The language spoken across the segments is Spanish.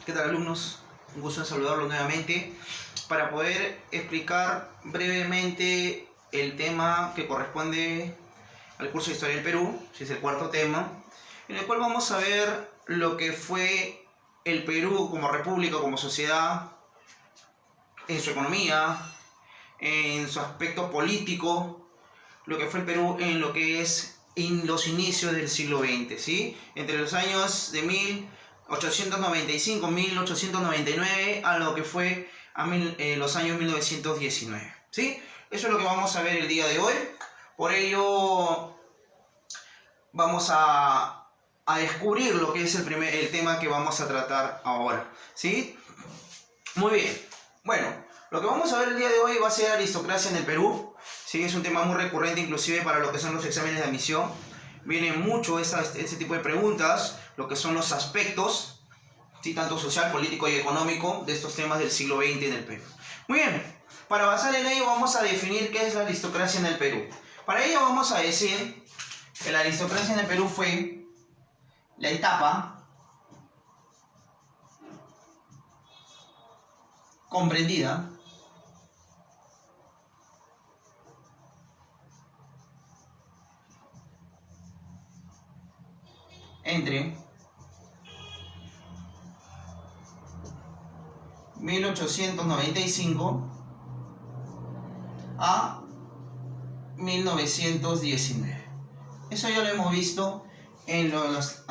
¿Qué tal, alumnos? Un gusto en saludarlos nuevamente para poder explicar brevemente el tema que corresponde al curso de Historia del Perú, si es el cuarto tema, en el cual vamos a ver lo que fue el Perú como república, como sociedad, en su economía, en su aspecto político, lo que fue el Perú en lo que es en los inicios del siglo XX, ¿sí? Entre los años de 1895, 1899 a lo que fue los años 1919, ¿sí? Eso es lo que vamos a ver el día de hoy. Por ello vamos a descubrir lo que es el tema que vamos a tratar ahora, ¿sí? Muy bien. Bueno, lo que vamos a ver el día de hoy va a ser aristocracia en el Perú. Sí, es un tema muy recurrente inclusive para lo que son los exámenes de admisión. Viene mucho este tipo de preguntas, lo que son los aspectos, ¿sí? Tanto social, político y económico de estos temas del siglo XX en el Perú. Muy bien, para basar en ello vamos a definir qué es la aristocracia en el Perú. Para ello vamos a decir que la aristocracia en el Perú fue la etapa comprendida entre 1895 a 1919. Eso ya lo hemos visto en las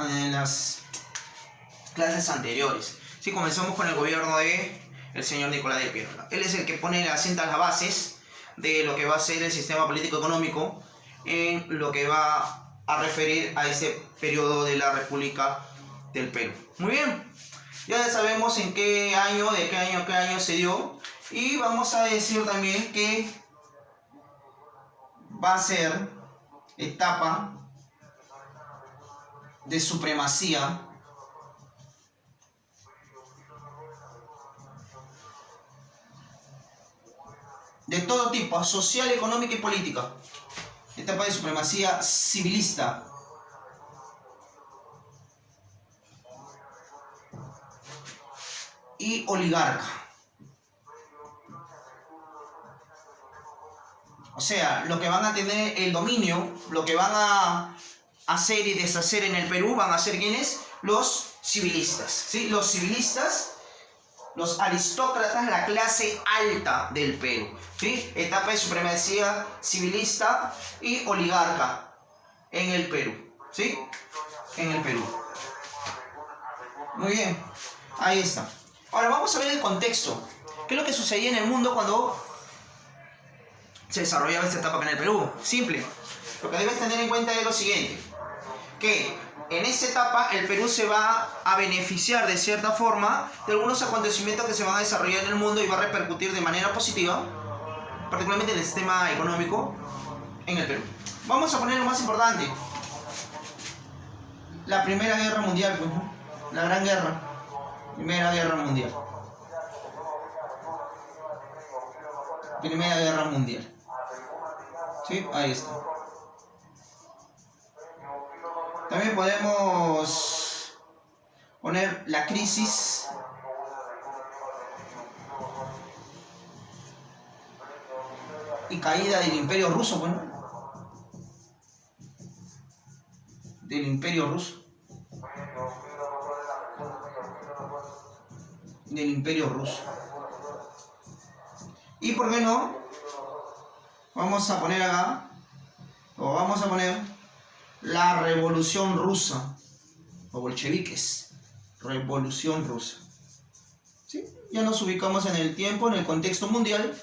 clases anteriores. Sí, comenzamos con el gobierno de el señor Nicolás de Piérola. Él es el que asienta las bases de lo que va a ser el sistema político económico en lo que va a referir a ese periodo de la República del Perú. Muy bien, ya sabemos en qué año se dio, y vamos a decir también que va a ser etapa de supremacía de todo tipo, social, económica y política. Etapa de supremacía civilista. Y oligarca. O sea, lo que van a tener el dominio, lo que van a hacer y deshacer en el Perú, van a ser ¿quiénes? Los civilistas, ¿sí? Los civilistas, los aristócratas, la clase alta del Perú, ¿sí? Etapa de supremacía civilista y oligarca en el Perú, ¿sí? En el Perú. Muy bien, ahí está. Ahora vamos a ver el contexto. ¿Qué es lo que sucedía en el mundo cuando se desarrollaba esta etapa acá en el Perú? Simple. Lo que debes tener en cuenta es lo siguiente: que en esta etapa el Perú se va a beneficiar de cierta forma de algunos acontecimientos que se van a desarrollar en el mundo y va a repercutir de manera positiva, particularmente en el sistema económico en el Perú. Vamos a poner lo más importante: la Primera Guerra Mundial, pues, ¿no? La Gran Guerra, Primera Guerra Mundial. Primera Guerra Mundial. ¿Sí? Ahí está. También podemos poner la crisis y caída del Imperio Ruso, bueno, del Imperio Ruso. Del Imperio Ruso. Y por qué no, vamos a poner acá, o vamos a poner la Revolución Rusa, o bolcheviques, Revolución Rusa. ¿Sí? Ya nos ubicamos en el tiempo, en el contexto mundial,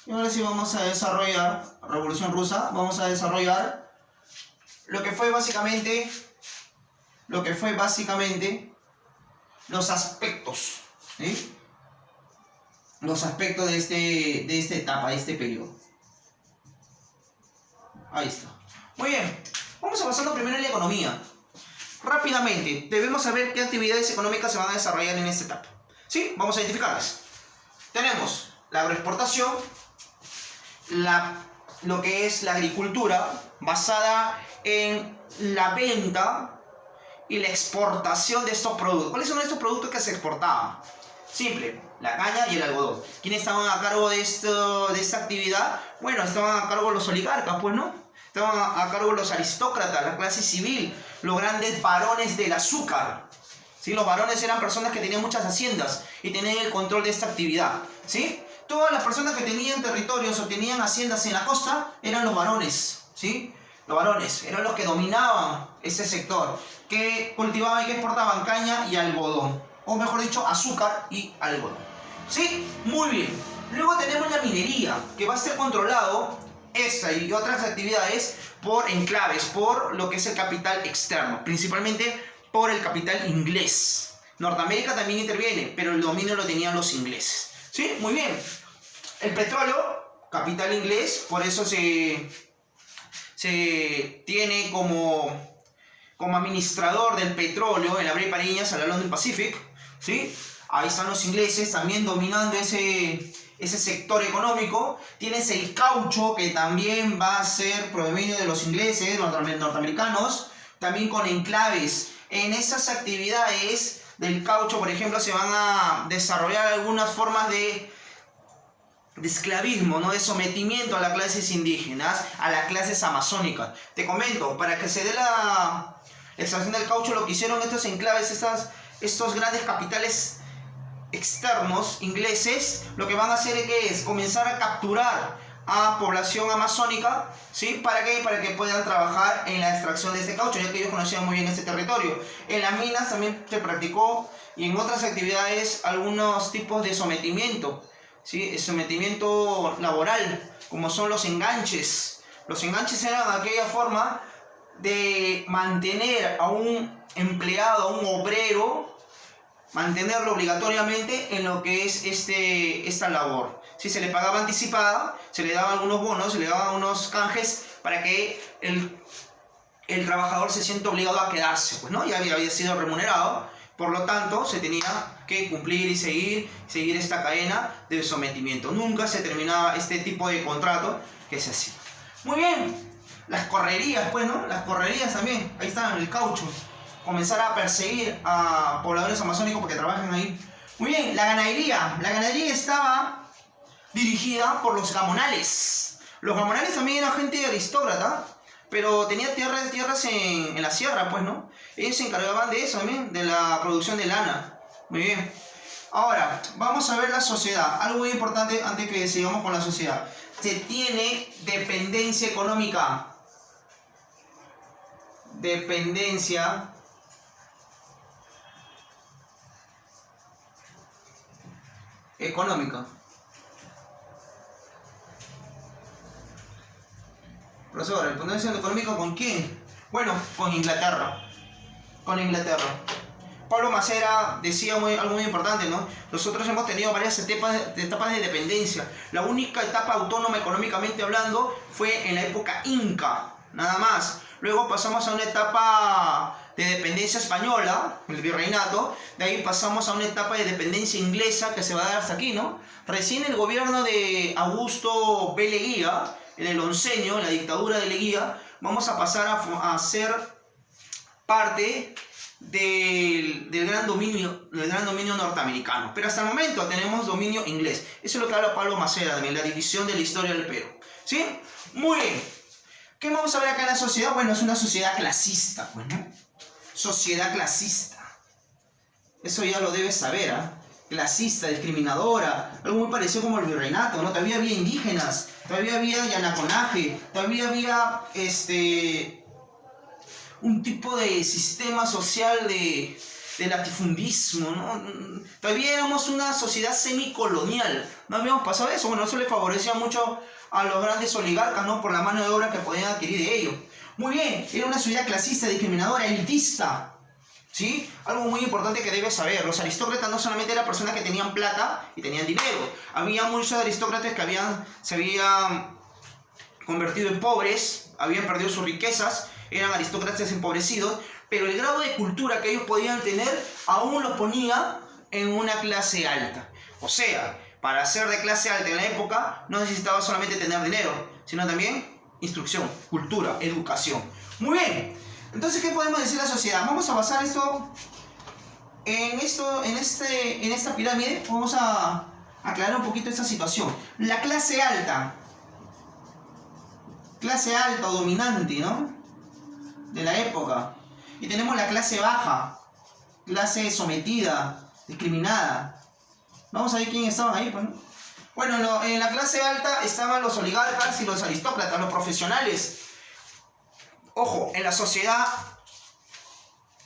y ahora sí vamos a desarrollar, Revolución Rusa, vamos a desarrollar lo que fue básicamente los aspectos, ¿sí? Los aspectos de esta etapa, de este periodo. Ahí está. Muy bien, vamos avanzando primero en la economía. Rápidamente, debemos saber qué actividades económicas se van a desarrollar en esta etapa. ¿Sí? Vamos a identificarlas. Tenemos la agroexportación, lo que es la agricultura, basada en la venta y la exportación de estos productos. ¿Cuáles son estos productos que se exportaban? Simple, la caña y el algodón. ¿Quiénes estaban a cargo de esta actividad? Bueno, estaban a cargo los oligarcas, pues, ¿no? Estaban a cargo los aristócratas, la clase civil, los grandes varones del azúcar. ¿Sí? Los varones eran personas que tenían muchas haciendas y tenían el control de esta actividad. ¿Sí? Todas las personas que tenían territorios o tenían haciendas en la costa eran los varones. ¿Sí? Los varones eran los que dominaban ese sector, que cultivaban y que exportaban caña y algodón. O mejor dicho, azúcar y algodón. ¿Sí? Muy bien. Luego tenemos la minería, que va a ser controlado, esta y otras actividades, por enclaves, por lo que es el capital externo, principalmente por el capital inglés. Norteamérica también interviene, pero el dominio lo tenían los ingleses. ¿Sí? Muy bien. El petróleo, capital inglés, por eso se tiene como administrador del petróleo en la Bray Pariñas, a la London Pacific. ¿Sí? Ahí están los ingleses también dominando ese sector económico. Tienes el caucho, que también va a ser proveño de los ingleses, los norteamericanos, también con enclaves. En esas actividades del caucho, por ejemplo, se van a desarrollar algunas formas de esclavismo, ¿no? De sometimiento a las clases indígenas, a las clases amazónicas. Te comento, para que se dé la extracción del caucho, lo que hicieron estos enclaves, estos grandes capitales externos ingleses, lo que van a hacer es comenzar a capturar a población amazónica, ¿sí? ¿Para qué? Para que puedan trabajar en la extracción de este caucho, ya que ellos conocían muy bien este territorio. En las minas también se practicó, y en otras actividades, algunos tipos de sometimiento, ¿sí? El sometimiento laboral, como son los enganches. Los enganches eran aquella forma de mantener a un empleado, a un obrero, mantenerlo obligatoriamente en lo que es esta labor. Si se le pagaba anticipada, se le daban algunos bonos, se le daban unos canjes para que el trabajador se sienta obligado a quedarse, pues, ¿no? Ya había sido remunerado, por lo tanto se tenía que cumplir y seguir esta cadena de sometimiento. Nunca se terminaba este tipo de contrato que se hacía. Muy bien, las correrías, pues, ¿no? Las correrías también, ahí están, el caucho. Comenzar a perseguir a pobladores amazónicos porque trabajan ahí. Muy bien, la ganadería. La ganadería estaba dirigida por los gamonales. Los gamonales también eran gente aristócrata, pero tenían tierras en la sierra, pues, ¿no? Ellos se encargaban de eso también, de la producción de lana. Muy bien. Ahora, vamos a ver la sociedad. Algo muy importante antes que sigamos con la sociedad. Se tiene dependencia económica. Dependencia económica. Profesor, ¿dependencia económica con quién? Bueno, con Inglaterra. Con Inglaterra. Pablo Macera decía algo muy importante, ¿no? Nosotros hemos tenido varias etapas de dependencia. La única etapa autónoma económicamente hablando fue en la época inca, nada más. Luego pasamos a una etapa de dependencia española, el virreinato. De ahí pasamos a una etapa de dependencia inglesa que se va a dar hasta aquí, ¿no? Recién el gobierno de Augusto B. Leguía, en el oncenio, en la dictadura de Leguía, vamos a pasar a ser parte del gran dominio norteamericano. Pero hasta el momento tenemos dominio inglés. Eso es lo que habla Pablo Macera, de la división de la historia del Perú. ¿Sí? Muy bien. ¿Qué vamos a ver acá en la sociedad? Bueno, es una sociedad clasista, pues, ¿no? Sociedad clasista. Eso ya lo debes saber, ¿ah? Clasista, discriminadora, algo muy parecido como el virreinato, ¿no? Todavía había indígenas, todavía había yanaconaje, todavía había un tipo de sistema social de latifundismo, ¿no? Todavía éramos una sociedad semicolonial, no habíamos pasado eso. Bueno, eso le favorecía mucho a los grandes oligarcas, ¿no? Por la mano de obra que podían adquirir de ellos. Muy bien, era una sociedad clasista, discriminadora, elitista, ¿sí? Algo muy importante que debes saber: los aristócratas no solamente eran personas que tenían plata y tenían dinero. Había muchos aristócratas que se habían convertido en pobres, habían perdido sus riquezas, eran aristócratas empobrecidos, pero el grado de cultura que ellos podían tener aún los ponía en una clase alta. O sea, para ser de clase alta en la época no necesitaba solamente tener dinero, sino también instrucción, cultura, educación. Muy bien. Entonces, ¿qué podemos decir de la sociedad? Vamos a basar esto en esta pirámide. Vamos a aclarar un poquito esta situación. La clase alta o dominante, ¿no?, de la época. Y tenemos la clase baja, clase sometida, discriminada. Vamos a ver quién estaban ahí, pues, ¿no? Bueno, en la clase alta estaban los oligarcas y los aristócratas, los profesionales. Ojo, en la sociedad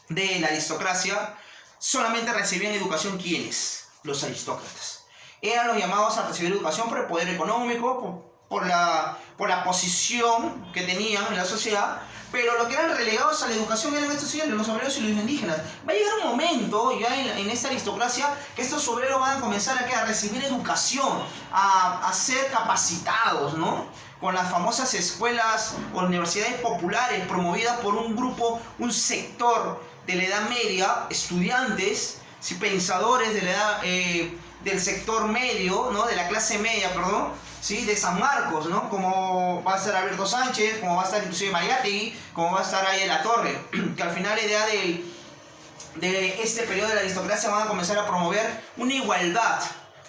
de la aristocracia solamente recibían educación ¿quiénes? Los aristócratas. Eran los llamados a recibir educación por el poder económico, por la posición que tenían en la sociedad, pero los que eran relegados a la educación eran estos señores, los obreros y los indígenas. Va a llegar un momento ya en esta aristocracia que estos obreros van a comenzar a recibir educación, a ser capacitados, ¿no?, con las famosas escuelas o universidades populares promovidas por un grupo, un sector de la edad media, estudiantes, ¿sí?, pensadores de la edad, del sector medio, ¿no?, de la clase media, perdón, ¿sí?, de San Marcos, ¿no?, como va a estar Alberto Sánchez, como va a estar inclusive Mariátegui, como va a estar ahí en La Torre, que al final la idea de este periodo de la aristocracia van a comenzar a promover una igualdad,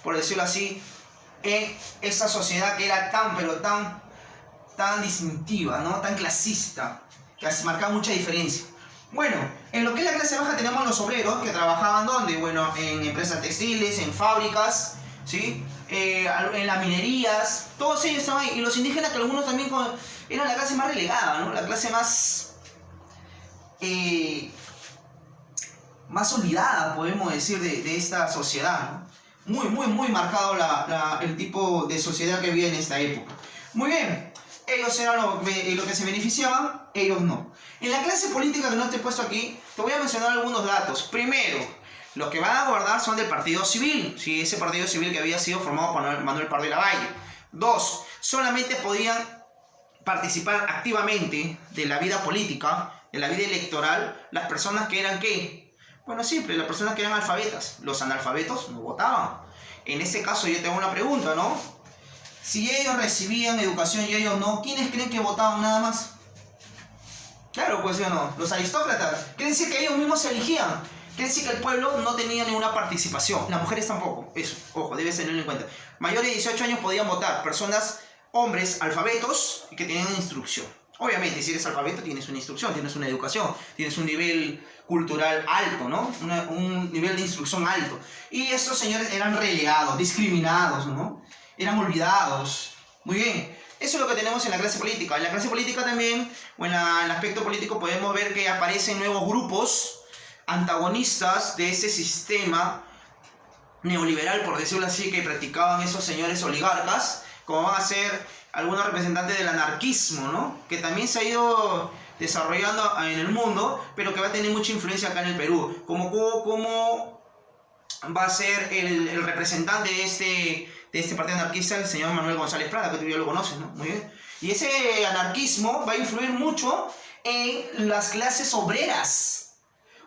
por decirlo así, en esta sociedad que era tan distintiva, ¿no?, tan clasista, que marcaba mucha diferencia. Bueno, en lo que es la clase baja tenemos los obreros que trabajaban ¿dónde? Bueno, en empresas textiles, en fábricas, ¿sí?, en las minerías, todos ellos estaban ahí. Y los indígenas, que algunos también eran la clase más relegada, ¿no?, la clase más olvidada, podemos decir, de esta sociedad, ¿no? Muy marcado el tipo de sociedad que había en esta época. Muy bien, ellos eran lo que se beneficiaban, ellos no. En la clase política, que no te he puesto aquí, te voy a mencionar algunos datos. Primero, los que van a gobernar son del Partido Civil, ¿sí?, ese Partido Civil que había sido formado por Manuel Pardo de Lavalle. 2. Solamente podían participar activamente de la vida política, de la vida electoral, las personas que eran, ¿qué? Bueno, simple, las personas que eran alfabetas. Los analfabetos no votaban. En este caso yo tengo una pregunta, ¿no? Si ellos recibían educación y ellos no, ¿quiénes creen que votaban nada más? Claro, pues, ¿sí o no? Los aristócratas. Quiere decir que ellos mismos se elegían. Quiere decir que el pueblo no tenía ninguna participación. Las mujeres tampoco. Eso, ojo, debes tenerlo en cuenta. Mayores de 18 años podían votar. Personas, hombres, alfabetos y que tenían instrucción. Obviamente, si eres alfabeto, tienes una instrucción, tienes una educación, tienes un nivel cultural alto, ¿no? Un nivel de instrucción alto. Y estos señores eran relegados, discriminados, ¿no? Eran olvidados. Muy bien. Eso es lo que tenemos en la clase política. En la clase política también, o en el aspecto político, podemos ver que aparecen nuevos grupos antagonistas de ese sistema neoliberal, por decirlo así, que practicaban esos señores oligarcas, como van a ser algunos representantes del anarquismo, ¿no?, que también se ha ido desarrollando en el mundo, pero que va a tener mucha influencia acá en el Perú. Como va a ser el representante de este partido anarquista, el señor Manuel González Prada, que tú ya lo conoces, ¿no? Muy bien. Y ese anarquismo va a influir mucho en las clases obreras.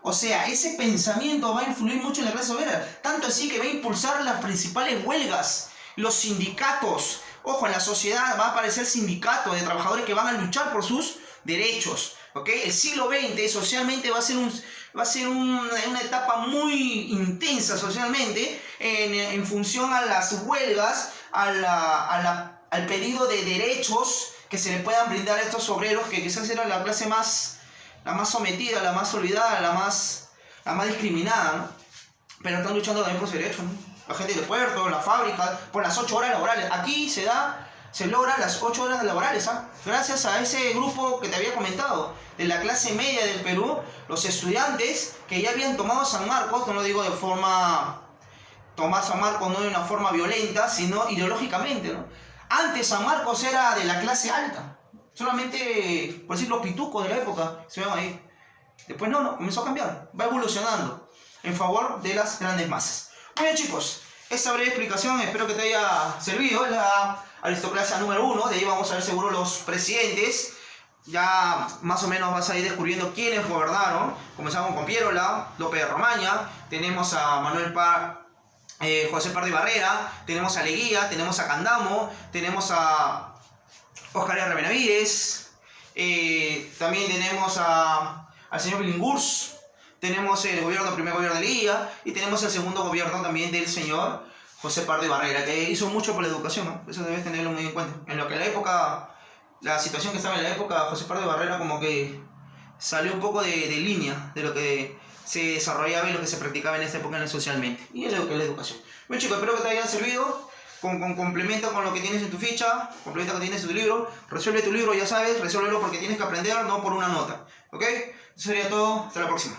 O sea, ese pensamiento va a influir mucho en la clase obrera. Tanto así que va a impulsar las principales huelgas, los sindicatos. Ojo, en la sociedad va a aparecer sindicatos de trabajadores que van a luchar por sus derechos. ¿Ok? El siglo XX socialmente va a ser una etapa muy intensa socialmente en función a las huelgas, al pedido de derechos que se le puedan brindar a estos obreros, que quizás era la clase la más sometida, la más olvidada, la más discriminada, ¿no? Pero están luchando también por sus derechos, ¿no? La gente del puerto, la fábrica, por las 8 horas laborales. Aquí se logran las 8 horas laborales, ¿ah? Gracias a ese grupo que te había comentado, de la clase media del Perú, los estudiantes que ya habían tomado San Marcos, no lo digo tomar San Marcos no de una forma violenta, sino ideológicamente, ¿no? Antes San Marcos era de la clase alta. Solamente, por decir, los pitucos de la época se ven ahí. Después no, comenzó a cambiar. Va evolucionando en favor de las grandes masas. Muy bien, chicos. Esta breve explicación espero que te haya servido. Es la aristocracia número 1. De ahí vamos a ver seguro los presidentes. Ya más o menos vas a ir descubriendo quiénes gobernaron. Comenzamos con Pierola, López de Romaña. Tenemos a José Pardo y Barrera. Tenemos a Leguía. Tenemos a Candamo. Tenemos a Óscar R. Benavides, también tenemos a al señor Billinghurst, tenemos el primer gobierno de Lía y tenemos el segundo gobierno también del señor José Pardo y Barrera, que hizo mucho por la educación, ¿no? Eso debes tenerlo muy en cuenta. En lo que la situación que estaba en la época, José Pardo y Barrera como que salió un poco de línea de lo que se desarrollaba y lo que se practicaba en esta época socialmente. Y es lo que es la educación. Bueno chicos, espero que te haya servido. Complementa con lo que tienes en tu ficha, complementa con lo que tienes en tu libro, resuelve tu libro, ya sabes, resuélvelo porque tienes que aprender, no por una nota. ¿Ok? Eso sería todo, hasta la próxima.